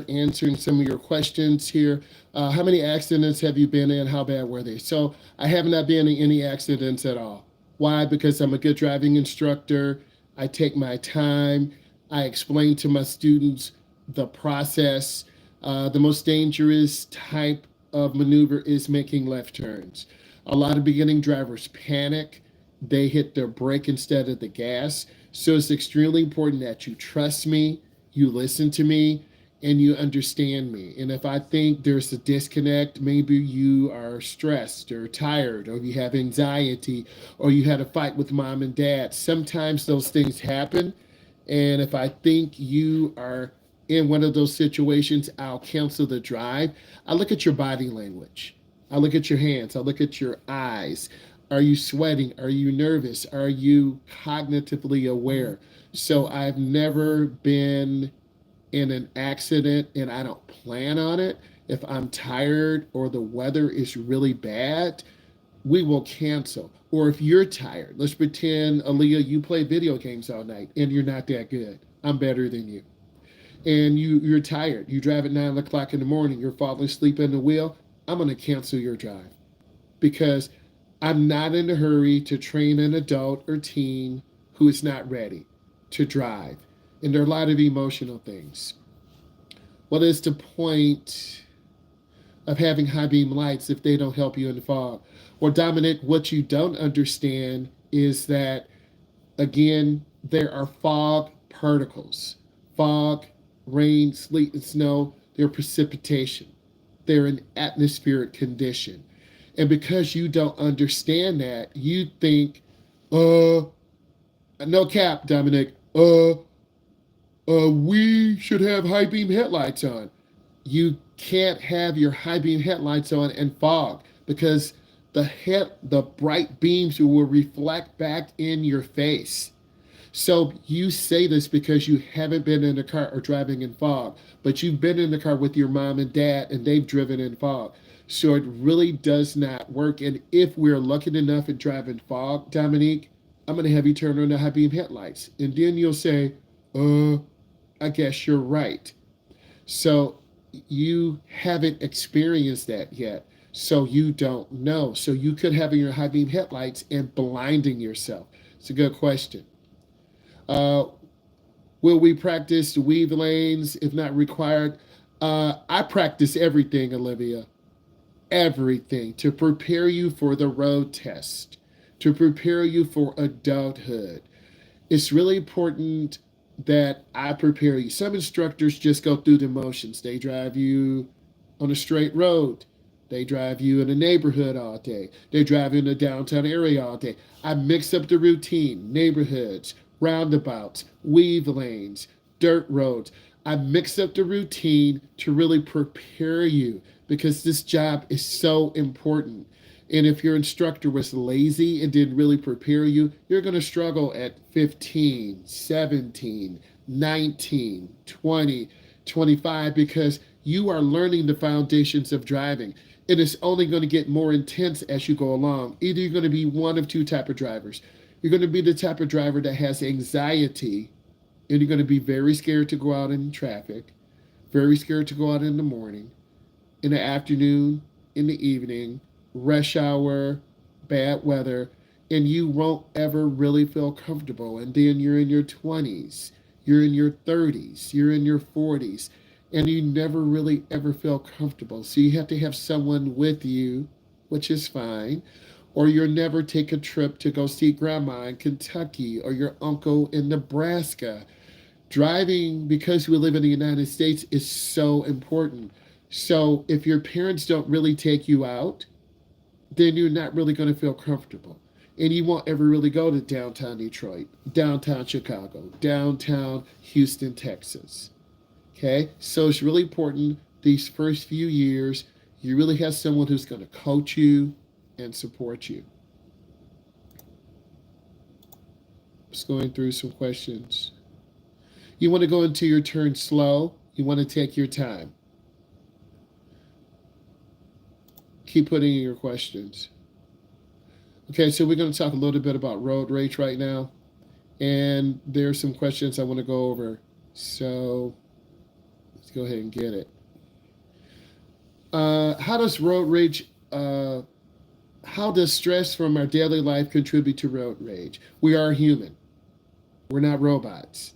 answering some of your questions here. How many accidents have you been in? How bad were they? So I have not been in any accidents at all. Why? Because I'm a good driving instructor. I take my time. I explain to my students the process. The most dangerous type of maneuver is making left turns. A lot of beginning drivers panic. They hit their brake instead of the gas. So it's extremely important that you trust me, you listen to me, and you understand me. And if I think there's a disconnect, maybe you are stressed or tired, or you have anxiety, or you had a fight with mom and dad, sometimes those things happen. And if I think you are in one of those situations, I'll cancel the drive. I look at your body language. I look at your hands. I look at your eyes. Are you sweating? Are you nervous? Are you cognitively aware? So I've never been in an accident and I don't plan on it. If I'm tired or the weather is really bad, we will cancel. Or if you're tired, let's pretend, Aaliyah, you play video games all night and you're not that good. I'm better than you. And you're tired. You drive at 9 o'clock in the morning, you're falling asleep in the wheel. I'm going to cancel your drive because I'm not in a hurry to train an adult or teen who is not ready to drive. And there are a lot of emotional things. What is the point of having high beam lights if they don't help you in the fog? Or Dominic, what you don't understand is that, again, there are fog particles. Fog, rain, sleet, and snow, they're precipitation. They're an atmospheric condition. And because you don't understand that, you think, no cap, Dominic, we should have high beam headlights on. You can't have your high beam headlights on and fog because the bright beams will reflect back in your face. So you say this because you haven't been in a car or driving in fog, but you've been in the car with your mom and dad and they've driven in fog. So it really does not work. And if we're lucky enough at driving fog, Dominique, I'm going to have you turn on the high beam headlights. And then you'll say, I guess you're right. So you haven't experienced that yet. So you don't know. So you could have your high beam headlights and blinding yourself. It's a good question. Uh, will we practice the weave lanes if not required? I practice everything, Olivia. Everything to prepare you for the road test, to prepare you for adulthood. It's really important that I prepare you. Some instructors just go through the motions. They drive you on a straight road. They drive you in a neighborhood all day. They drive you in a downtown area all day. I mix up the routine, neighborhoods, roundabouts, weave lanes, dirt roads. I mix up the routine to really prepare you because this job is so important. And if your instructor was lazy and didn't really prepare you, you're going to struggle at 15, 17, 19, 20, 25 because you are learning the foundations of driving. It is only going to get more intense as you go along. Either you're going to be one of two type of drivers. You're going to be the type of driver that has anxiety and you're going to be very scared to go out in traffic, very scared to go out in the morning, in the afternoon, in the evening, rush hour, bad weather, and you won't ever really feel comfortable. And then you're in your 20s, you're in your 30s, you're in your 40s, and you never really ever feel comfortable. So you have to have someone with you, which is fine, or you'll never take a trip to go see grandma in Kentucky or your uncle in Nebraska. Driving, because we live in the United States, is so important. So if your parents don't really take you out, then you're not really going to feel comfortable. And you won't ever really go to downtown Detroit, downtown Chicago, downtown Houston, Texas. Okay? So it's really important these first few years, you really have someone who's going to coach you and support you. Just going through some questions. You want to go into your turn slow. You want to take your time. Keep putting in your questions. Okay, so we're going to talk a little bit about road rage right now. And there's some questions I want to go over. So Let's go ahead and get it. How does road rage? How does stress from our daily life contribute to road rage? We are human. We're not robots.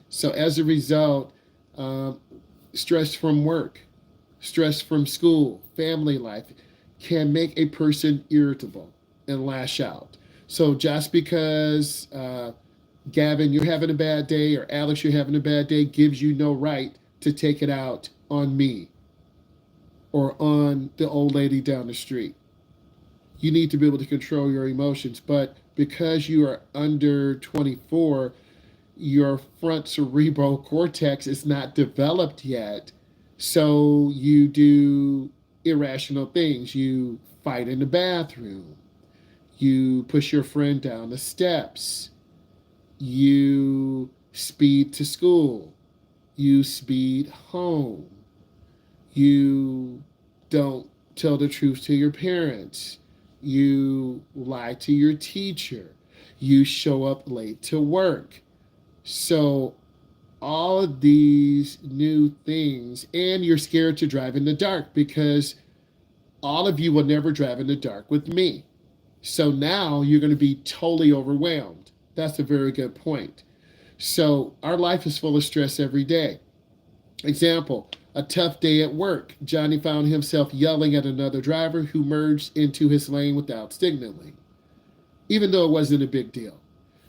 So as a result, um, stress from work, stress from school, family life can make a person irritable and lash out. So just because Gavin, you're having a bad day, or Alex, you're having a bad day, gives you no right to take it out on me or on the old lady down the street. You need to be able to control your emotions. But because you are under 24, your front cerebral cortex is not developed yet. So you do irrational things. You fight in the bathroom. You push your friend down the steps. You speed to school. You speed home. You don't tell the truth to your parents. You lie to your teacher. You show up late to work. So, all of these new things, and you're scared to drive in the dark because all of you will never drive in the dark with me. So now you're going to be totally overwhelmed. That's a very good point. So, our life is full of stress every day. Example, a tough day at work. Johnny found himself yelling at another driver who merged into his lane without signaling, even though it wasn't a big deal.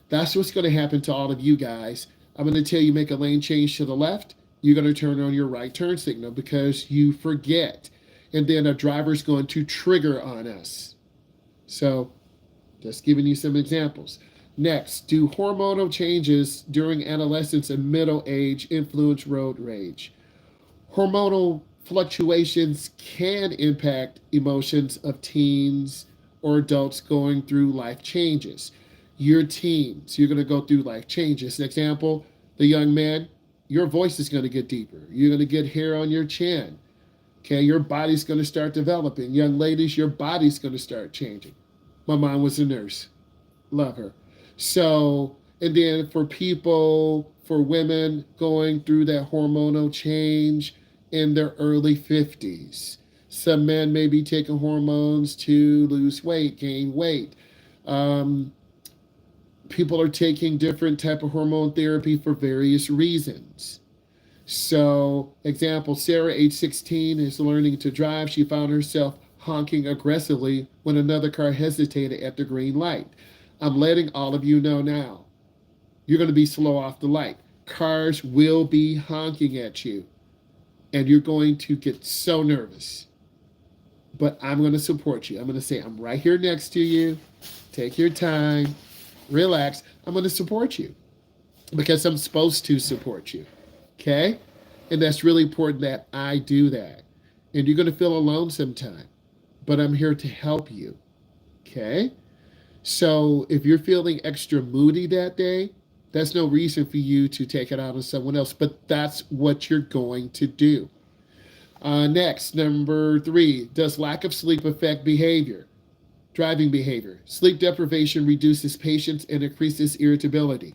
That's what's going to happen to all of you guys. I'm going to tell you make a lane change to the left. You're going to turn on your right turn signal because you forget. And then a driver's going to trigger on us. So, just giving you some examples. Next, do hormonal changes during adolescence and middle age influence road rage? Hormonal fluctuations can impact emotions of teens or adults going through life changes. You're teens, you're going to go through life changes. Example, the young man, your voice is going to get deeper. You're going to get hair on your chin. Okay, your body's going to start developing. Young ladies, your body's going to start changing. My mom was a nurse. Love her. So, and then for people, for women going through that hormonal change in their early 50s. Some men may be taking hormones to lose weight, gain weight. Um, People are taking different type of hormone therapy for various reasons. So, example, Sarah, age 16, is learning to drive. She found herself honking aggressively when another car hesitated at the green light. I'm letting all of you know now. You're going to be slow off the light. Cars will be honking at you, and you're going to get so nervous. But I'm going to support you. I'm going to say, I'm right here next to you. Take your time. Relax. I'm going to support you because I'm supposed to support you. Okay? And that's really important that I do that. And you're going to feel alone sometime, but I'm here to help you. Okay? So if you're feeling extra moody that day, that's no reason for you to take it out on someone else, but that's what you're going to do. Next, number 3, does lack of sleep affect behavior? Driving behavior. Sleep deprivation reduces patience and increases irritability.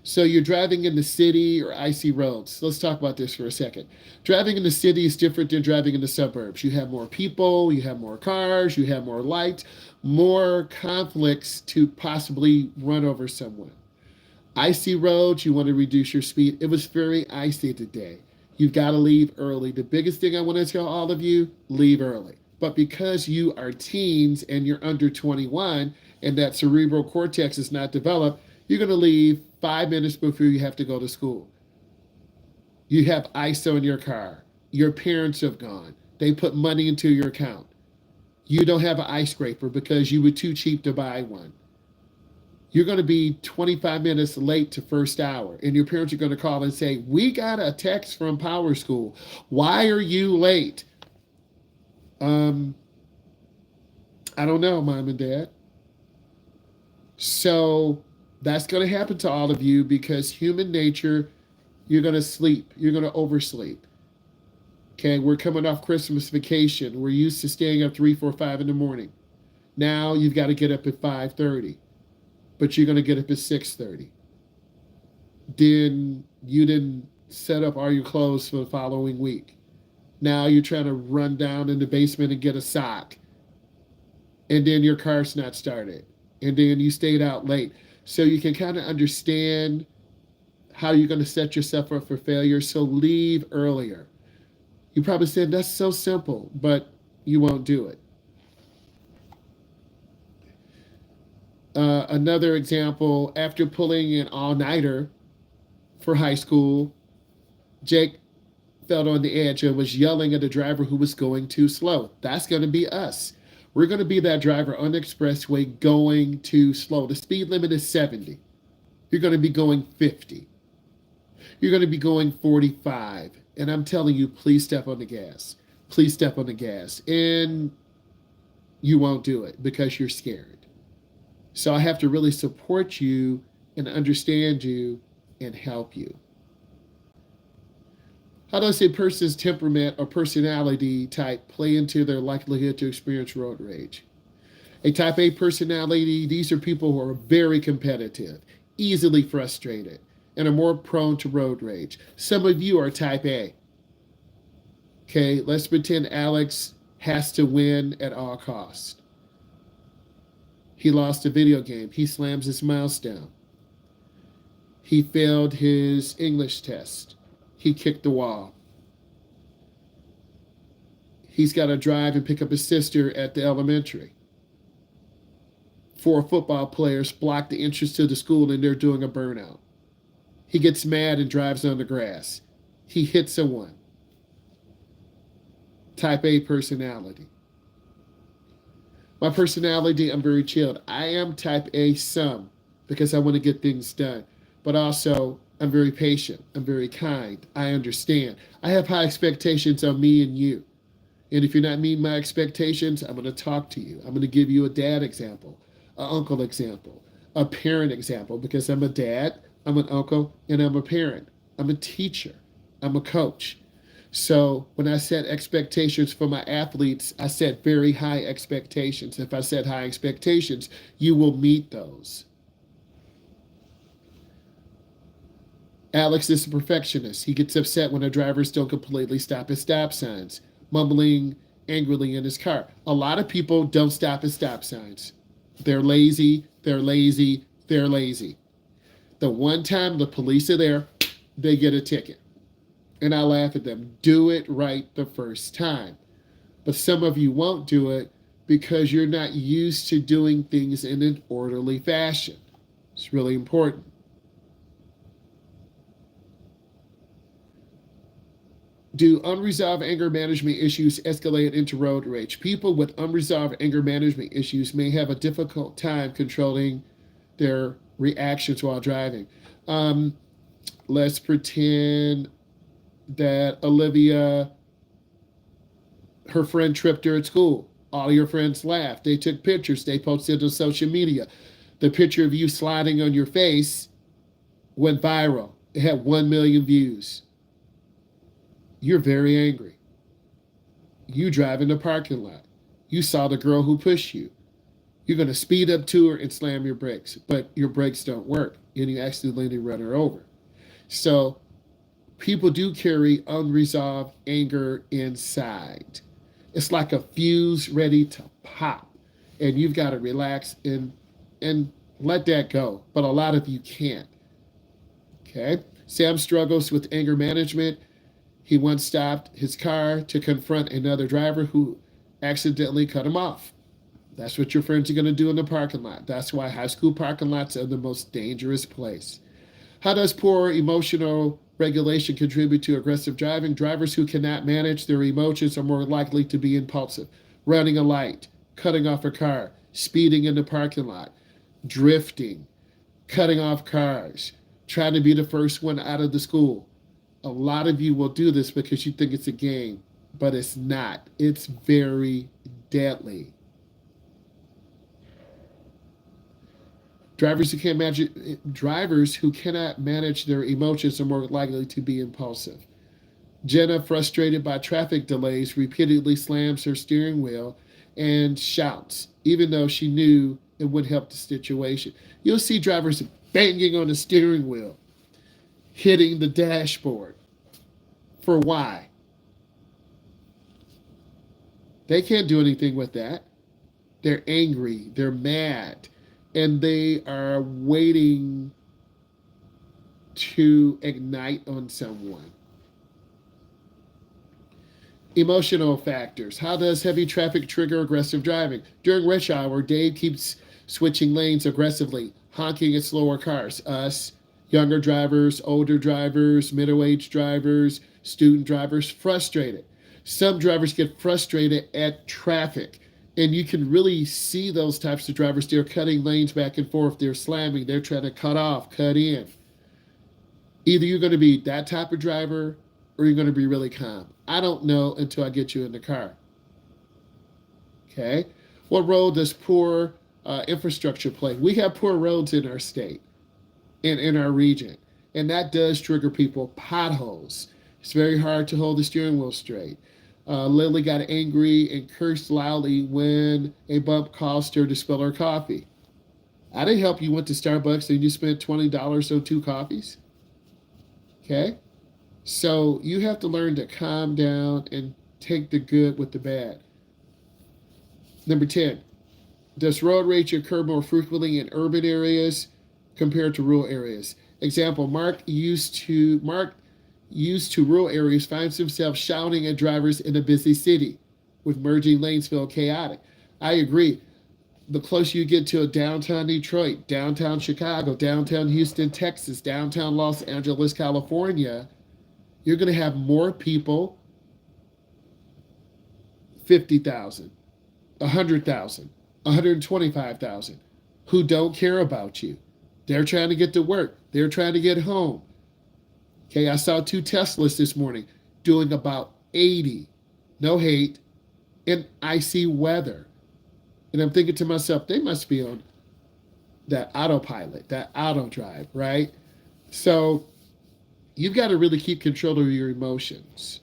So you're driving in the city or icy roads. Let's talk about this for a second. Driving in the city is different than driving in the suburbs. You have more people, you have more cars, you have more lights, more conflicts to possibly run over someone. Icy roads, you want to reduce your speed. It was very icy today. You've got to leave early. The biggest thing I want to tell all of you, leave early. But because you are teens and you're under 21 and that cerebral cortex is not developed, you're going to leave 5 minutes before you have to go to school. You have ISO in your car. Your parents have gone. They put money into your account. You don't have an ice scraper because you were too cheap to buy one. You're going to be 25 minutes late to first hour, and your parents are going to call and say, we got a text from Power School. Why are you late? I don't know, Mom and Dad. So that's going to happen to all of you because human nature, you're going to sleep. You're going to oversleep. Okay, we're coming off Christmas vacation. We're used to staying up 3, 4, 5 in the morning. Now you've got to get up at 5:30, but you're going to get up at 6:30. Then you didn't set up all your clothes for the following week. Now you're trying to run down in the basement and get a sock, and then your car's not started, and then you stayed out late. So you can kind of understand how you're going to set yourself up for failure. So leave earlier. You probably said that's so simple, but you won't do it. Another example, after pulling an all-nighter for high school, Jake felt on the edge and was yelling at the driver who was going too slow. That's going to be us. We're going to be that driver on the expressway going too slow. The speed limit is 70. You're going to be going 50. You're going to be going 45. And I'm telling you, please step on the gas. Please step on the gas. And you won't do it because you're scared. So I have to really support you and understand you and help you. How does a person's temperament or personality type play into their likelihood to experience road rage? A type A personality, these are people who are very competitive, easily frustrated, and are more prone to road rage. Some of you are type A. Okay, let's pretend Alex has to win at all costs. He lost a video game. He slams his mouse down. He failed his English test. He kicked the wall. He's got to drive and pick up his sister at the elementary. 4 football players block the entrance to the school and they're doing a burnout. He gets mad and drives on the grass. He hits someone. Type A personality. My personality, I'm very chilled. I am type A some because I want to get things done. But also, I'm very patient. I'm very kind. I understand. I have high expectations on me and you. And if you're not meeting my expectations, I'm going to talk to you. I'm going to give you a dad example, an uncle example, a parent example, because I'm a dad, I'm an uncle, and I'm a parent. I'm a teacher. I'm a coach. So when I set expectations for my athletes, I set very high expectations. If I set high expectations, you will meet those. Alex is a perfectionist. He gets upset when the drivers don't completely stop at stop signs, mumbling angrily in his car. A lot of people don't stop at stop signs. They're lazy, they're lazy, they're lazy. The one time the police are there, they get a ticket. And I laugh at them. Do it right the first time. But some of you won't do it because you're not used to doing things in an orderly fashion. It's really important. Do unresolved anger management issues escalate into road rage? People with unresolved anger management issues may have a difficult time controlling their reactions while driving. Let's pretend that Olivia, her friend tripped her at school. All your friends laughed. They took pictures. They posted on social media. The picture of you sliding on your face went viral. It had 1 million views. You're very angry. You drive in the parking lot. You saw the girl who pushed you. You're going to speed up to her and slam your brakes, but your brakes don't work, and you accidentally run her over. So people do carry unresolved anger inside. It's like a fuse ready to pop, and you've got to relax and let that go. But a lot of you can't. Okay? Sam struggles with anger management. He once stopped his car to confront another driver who accidentally cut him off. That's what your friends are going to do in the parking lot. That's why high school parking lots are the most dangerous place. How does poor emotional regulation contribute to aggressive driving? Drivers who cannot manage their emotions are more likely to be impulsive, running a light, cutting off a car, speeding in the parking lot, drifting, cutting off cars, trying to be the first one out of the school. A lot of you will do this because you think it's a game, but it's not. It's very deadly. Drivers who cannot manage their emotions are more likely to be impulsive. Jenna, frustrated by traffic delays, repeatedly slams her steering wheel and shouts, even though she knew it would help the situation. You'll see drivers banging on the steering wheel. hitting the dashboard. For why? They can't do anything with that. They're angry, they're mad, and they are waiting to ignite on someone. Emotional factors. How does heavy traffic trigger aggressive driving? During rush hour, Dave keeps switching lanes aggressively, honking at slower cars. Us, younger drivers, older drivers, middle aged drivers, student drivers, frustrated. Some drivers get frustrated at traffic. And you can really see those types of drivers. They're cutting lanes back and forth. They're slamming. They're trying to cut off, cut in. Either you're going to be that type of driver or you're going to be really calm. I don't know until I get you in the car. Okay? What role does poor infrastructure play? We have poor roads in our state and in our region, and that does trigger people. Potholes. It's very hard to hold the steering wheel straight. Lily got angry and cursed loudly when a bump caused her to spill her coffee. I didn't help you went to Starbucks and you spent $20 on 2 coffees. Okay? So you have to learn to calm down and take the good with the bad. Number 10, does road rage occur more frequently in urban areas compared to rural areas? Example, Mark used to rural areas finds himself shouting at drivers in a busy city with merging lanes feel chaotic. I agree. The closer you get to a downtown Detroit, downtown Chicago, downtown Houston, Texas, downtown Los Angeles, California, you're going to have more people, 50,000, 100,000, 125,000, who don't care about you. They're trying to get to work. They're trying to get home. Okay, I saw 2 Teslas this morning doing about 80, no hate, in icy weather. And I'm thinking to myself, they must be on that autopilot, that auto drive, right? So you've got to really keep control of your emotions.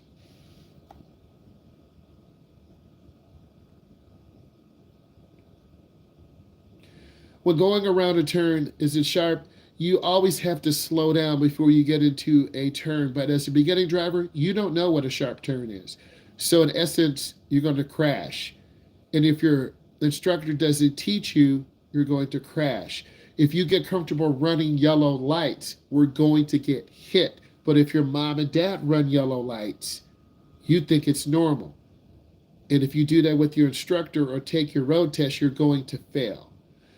When going around a turn, is it sharp? You always have to slow down before you get into a turn. But as a beginning driver, you don't know what a sharp turn is. So in essence, you're going to crash. And if your instructor doesn't teach you, you're going to crash. If you get comfortable running yellow lights, we're going to get hit. But if your mom and dad run yellow lights, you think it's normal. And if you do that with your instructor or take your road test, you're going to fail.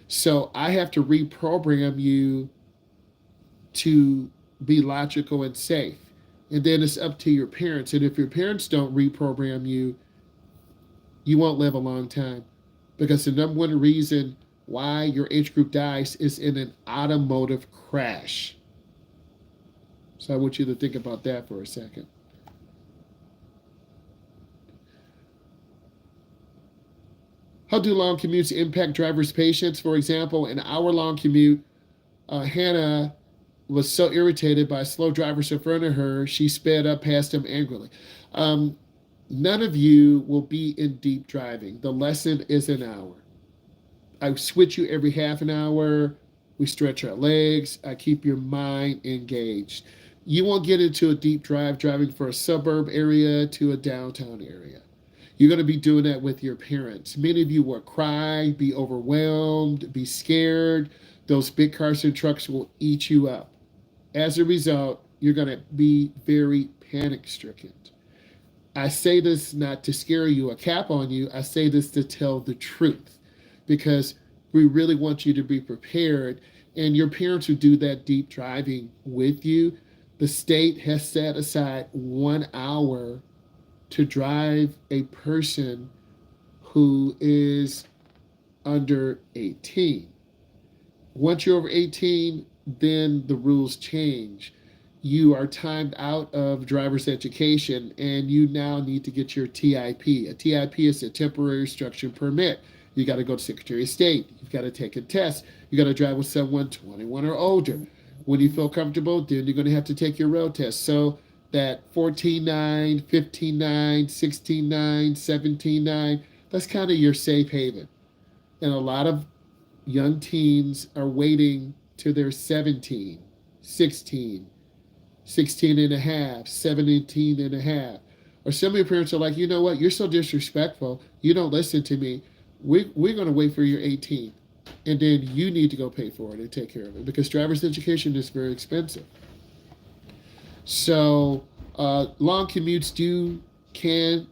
So I have to reprogram you to be logical and safe. And then it's up to your parents. And if your parents don't reprogram you, you won't live a long time. Because the number one reason why your age group dies is in an automotive crash. So I want you to think about that for a second. How do long commutes impact drivers' patience? For example, an hour-long commute, Hannah was so irritated by slow drivers in front of her, she sped up past him angrily. None of you will be in deep driving. The lesson is an hour. I switch you every half an hour. We stretch our legs. I keep your mind engaged. You won't get into a deep drive driving from a suburb area to a downtown area. You're going to be doing that with your parents. Many of you will cry, be overwhelmed, be scared. Those big cars and trucks will eat you up. As a result, you're going to be very panic stricken. I say this not to scare you or cap on you. I say this to tell the truth because we really want you to be prepared. And your parents who do that deep driving with you, the state has set aside 1 hour to drive a person who is under 18. Once you're over 18, then the rules change. You are timed out of driver's education and you now need to get your TIP. A TIP is a temporary instruction permit. You got to go to Secretary of State. You've got to take a test. You got to drive with someone 21 or older. When you feel comfortable, then you're going to have to take your road test. So that 14.9, 15.9, 16.9, 17.9, that's kind of your safe haven. And a lot of young teens are waiting till they're 17, 16, 16 and a half, 17 and a half. Or some of your parents are like, you know what, you're so disrespectful, you don't listen to me. We're going to wait for your 18. And then you need to go pay for it and take care of it because driver's education is very expensive. So long commutes can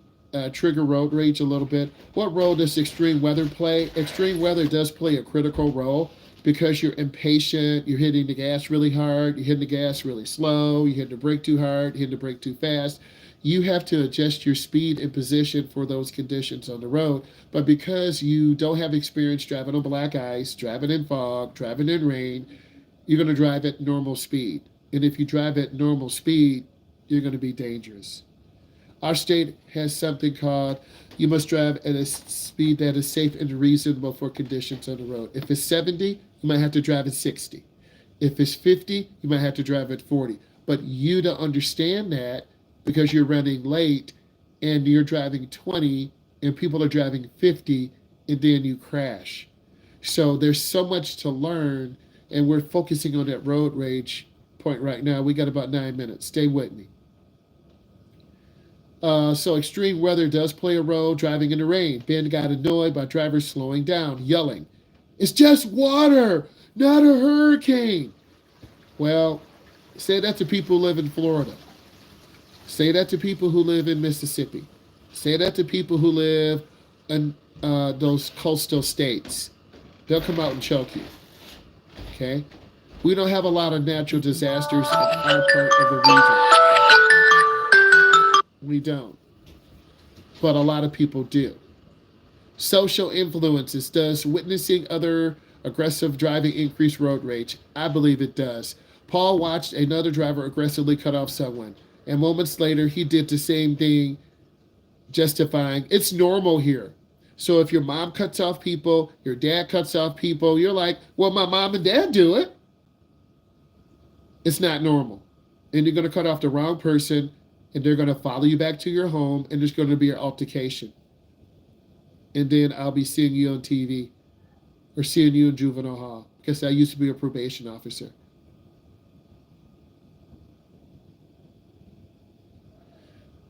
trigger road rage a little bit. What role does extreme weather play? Extreme weather does play a critical role because you're impatient, you're hitting the gas really hard, you're hitting the gas really slow, you're hitting the brake too hard, hitting the brake too fast. You have to adjust your speed and position for those conditions on the road. But because you don't have experience driving on black ice, driving in fog, driving in rain, you're going to drive at normal speed. And if you drive at normal speed, you're going to be dangerous. Our state has something called you must drive at a speed that is safe and reasonable for conditions on the road. If it's 70, you might have to drive at 60. If it's 50, you might have to drive at 40. But you don't understand that because you're running late and you're driving 20 and people are driving 50 and then you crash. So there's so much to learn and we're focusing on that road rage point right now. We got about 9 minutes. Stay with me. So extreme weather does play a role. Driving in the rain. Ben got annoyed by drivers slowing down, yelling, "It's just water, not a hurricane." Well, say that to people who live in Florida. Say that to people who live in Mississippi. Say that to people who live in those coastal states. They'll come out and choke you. Okay? We don't have a lot of natural disasters in our part of the region. We don't. But a lot of people do. Social influences. Does witnessing other aggressive driving increase road rage? I believe it does. Paul watched another driver aggressively cut off someone, and moments later he did the same thing, justifying it's normal here. So if your mom cuts off people, your dad cuts off people, you're like, well, my mom and dad do it. It's not normal. And you're going to cut off the wrong person, and they're going to follow you back to your home, and there's going to be an altercation. And then I'll be seeing you on TV or seeing you in juvenile hall because I used to be a probation officer.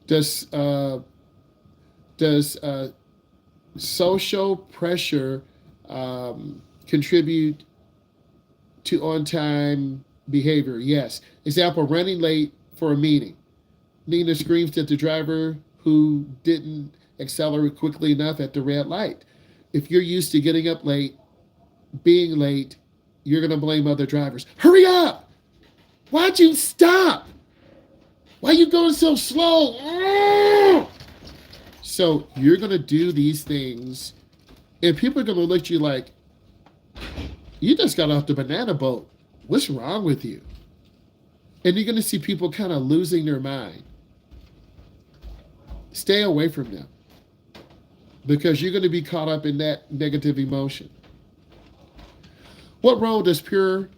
Does social pressure contribute to on-time behavior? Yes. Example, running late for a meeting. Nina screams at the driver who didn't accelerate quickly enough at the red light. If you're used to getting up late, being late, you're going to blame other drivers. Hurry up! Why'd you stop? Why are you going so slow? So you're going to do these things, and people are going to look at you like, you just got off the banana boat. What's wrong with you? And you're going to see people kind of losing their mind. Stay away from them because you're going to be caught up in that negative emotion. What role does peer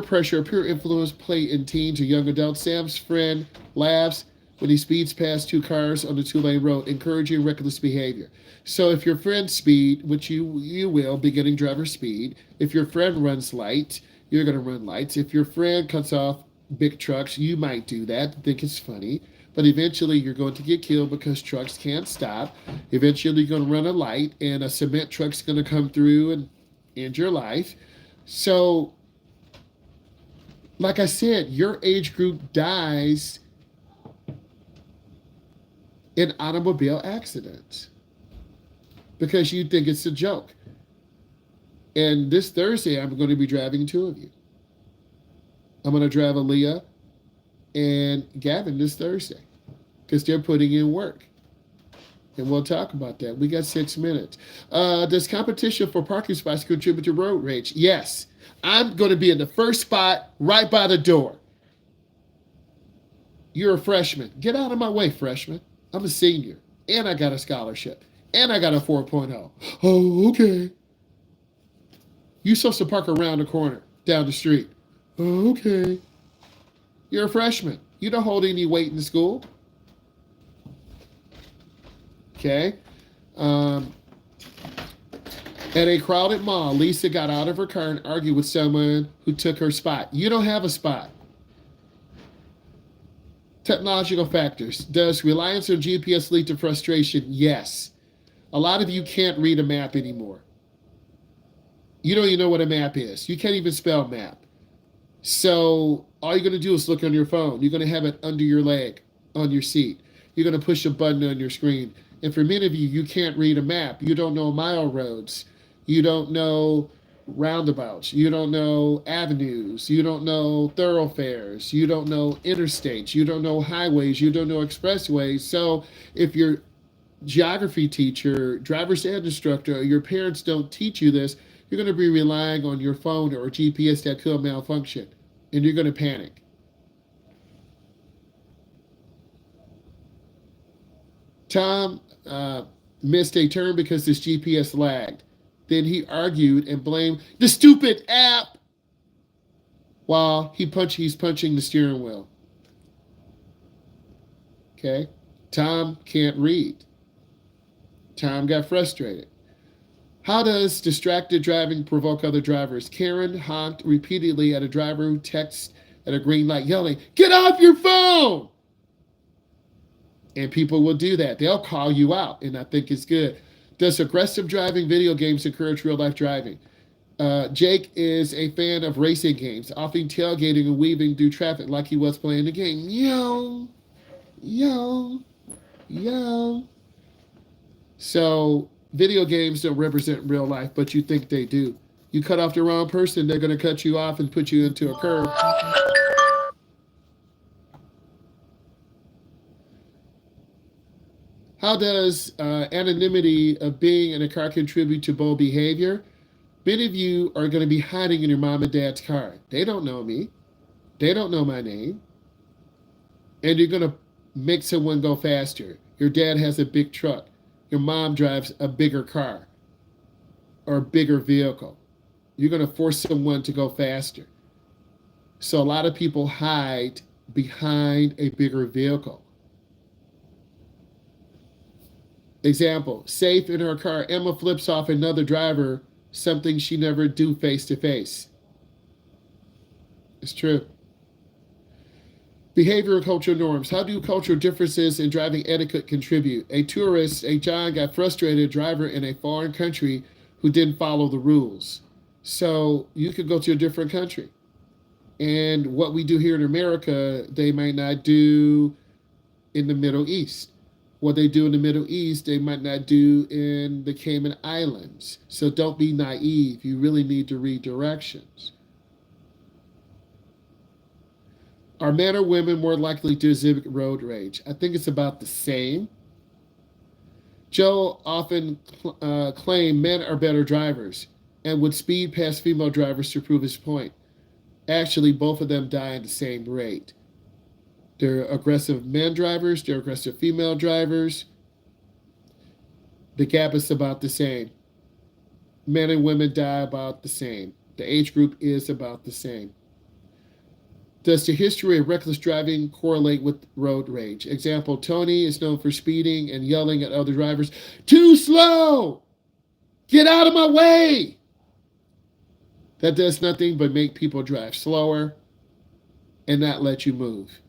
pressure, peer influence play in teens or young adults? Sam's friend laughs when he speeds past two cars on the two-lane road, encouraging reckless behavior. So if your friend speed, which you will, beginning driver speed, if your friend runs light, you're going to run lights. If your friend cuts off big trucks, you might do that, think it's funny. But eventually you're going to get killed because trucks can't stop. Eventually you're going to run a light and a cement truck's going to come through and end your life. So, like I said, your age group dies in automobile accidents because you think it's a joke. And this Thursday, I'm going to be driving two of you. I'm going to drive Aaliyah and Gavin this Thursday because they're putting in work. And we'll talk about that. We got 6 minutes. Does competition for parking spots contribute to road rage? Yes. I'm going to be in the first spot right by the door. You're a freshman. Get out of my way, freshman. I'm a senior. And I got a scholarship. And I got a 4.0. Oh, okay. You're supposed to park around the corner, down the street. Oh, okay. You're a freshman. You don't hold any weight in school. Okay. At a crowded mall, Lisa got out of her car and argued with someone who took her spot. You don't have a spot. Technological factors. Does reliance on GPS lead to frustration? Yes. A lot of you can't read a map anymore. You don't even know what a map is. You can't even spell map. So all you're going to do is look on your phone. You're going to have it under your leg, on your seat. You're going to push a button on your screen. And for many of you, you can't read a map. You don't know mile roads. You don't know roundabouts. You don't know avenues. You don't know thoroughfares. You don't know interstates. You don't know highways. You don't know expressways. So if your geography teacher, driver's ed instructor, or your parents don't teach you this, you're going to be relying on your phone or GPS that could malfunction, and you're going to panic. Tom missed a turn because his GPS lagged. Then he argued and blamed the stupid app while he's punching the steering wheel. Okay? Tom can't read. Tom got frustrated. How does distracted driving provoke other drivers? Karen honked repeatedly at a driver who texted at a green light, yelling, "Get off your phone!" And people will do that. They'll call you out, and I think it's good. Does aggressive driving video games encourage real-life driving? Jake is a fan of racing games, often tailgating and weaving through traffic like he was playing the game. Yo, yo, yo. So video games don't represent real life, but you think they do. You cut off the wrong person, they're going to cut you off and put you into a curve. How does anonymity of being in a car contribute to bold behavior? Many of you are going to be hiding in your mom and dad's car. They don't know me. They don't know my name. And you're going to make someone go faster. Your dad has a big truck. Your mom drives a bigger car or a bigger vehicle. You're going to force someone to go faster. So a lot of people hide behind a bigger vehicle. Example, safe in her car, Emma flips off another driver, something she never do face to face. It's true. Behavior and cultural norms. How do cultural differences in driving etiquette contribute? A tourist, a John, got frustrated driver in a foreign country who didn't follow the rules. So you could go to a different country. And what we do here in America, they might not do in the Middle East. What they do in the Middle East, they might not do in the Cayman Islands. So don't be naive. You really need to read directions. Are men or women more likely to exhibit road rage? I think it's about the same. Joe often claimed men are better drivers and would speed past female drivers to prove his point. Actually, both of them die at the same rate. They're aggressive men drivers, they're aggressive female drivers. The gap is about the same. Men and women die about the same. The age group is about the same. Does the history of reckless driving correlate with road rage? Example, Tony is known for speeding and yelling at other drivers, "Too slow! Get out of my way!" That does nothing but make people drive slower and not let you move.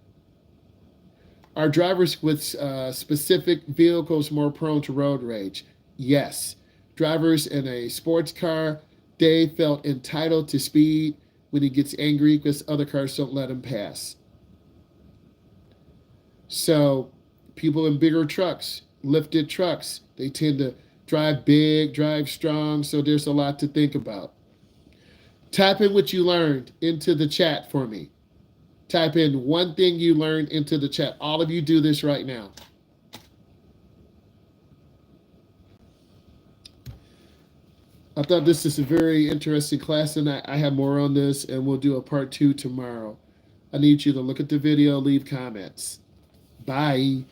Are drivers with specific vehicles more prone to road rage? Yes. Drivers in a sports car, they felt entitled to speed when he gets angry because other cars don't let him pass. So people in bigger trucks, lifted trucks, they tend to drive big, drive strong, so there's a lot to think about. Type in what you learned into the chat for me. Type in one thing you learned into the chat. All of you do this right now. I thought this is a very interesting class, and I have more on this, and we'll do a part 2 tomorrow. I need you to look at the video, leave comments. Bye.